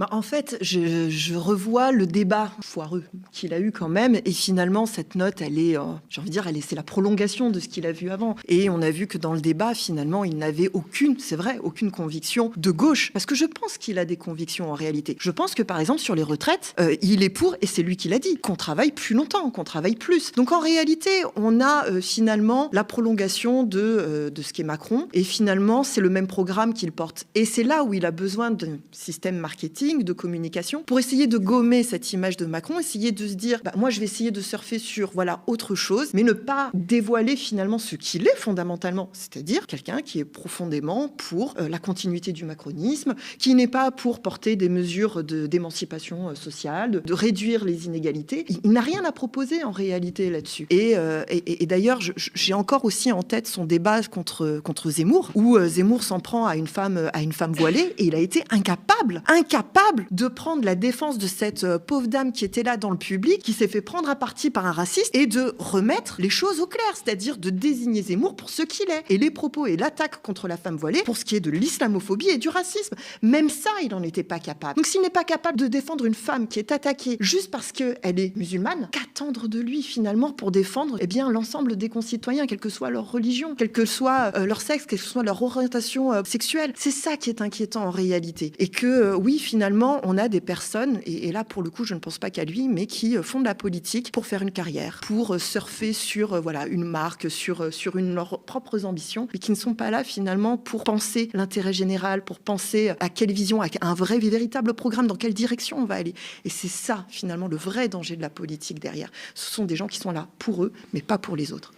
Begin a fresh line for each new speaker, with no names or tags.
En fait, je revois le débat foireux qu'il a eu quand même, et finalement cette note, elle est, j'ai envie de dire, c'est la prolongation de ce qu'il a vu avant. Et on a vu que dans le débat, finalement, il n'avait aucune, c'est vrai, aucune conviction de gauche, parce que je pense qu'il a des convictions en réalité. Je pense que par exemple sur les retraites, il est pour, et c'est lui qui l'a dit, qu'on travaille plus longtemps, qu'on travaille plus. Donc en réalité, on a finalement la prolongation de ce qu'est Macron, et finalement c'est le même programme qu'il porte. Et c'est là où il a besoin d'un système marketing, de communication, pour essayer de gommer cette image de Macron, essayer de se dire, moi je vais essayer de surfer sur autre chose, mais ne pas dévoiler finalement ce qu'il est fondamentalement, c'est-à-dire quelqu'un qui est profondément pour la continuité du macronisme, qui n'est pas pour porter des mesures d'émancipation sociale, de réduire les inégalités. Il n'a rien à proposer en réalité là-dessus. Et d'ailleurs, j'ai encore aussi en tête son débat contre Zemmour, où Zemmour s'en prend à une femme voilée, et il a été incapable de prendre la défense de cette pauvre dame qui était là dans le public, qui s'est fait prendre à partie par un raciste, et de remettre les choses au clair, c'est-à-dire de désigner Zemmour pour ce qu'il est. Et les propos et l'attaque contre la femme voilée pour ce qui est de l'islamophobie et du racisme. Même ça, il n'en était pas capable. Donc s'il n'est pas capable de défendre une femme qui est attaquée juste parce qu'elle est musulmane, qu'attendre de lui finalement pour défendre l'ensemble des concitoyens, quelle que soit leur religion, quel que soit leur sexe, quelle que soit leur orientation sexuelle? C'est ça qui est inquiétant en réalité. Et que oui, finalement, on a des personnes, et là pour le coup je ne pense pas qu'à lui, mais qui font de la politique pour faire une carrière, pour surfer sur une marque, sur leurs propres ambitions, mais qui ne sont pas là finalement pour penser l'intérêt général, pour penser à quelle vision, à un vrai, véritable programme, dans quelle direction on va aller. Et c'est ça finalement le vrai danger de la politique derrière. Ce sont des gens qui sont là pour eux, mais pas pour les autres.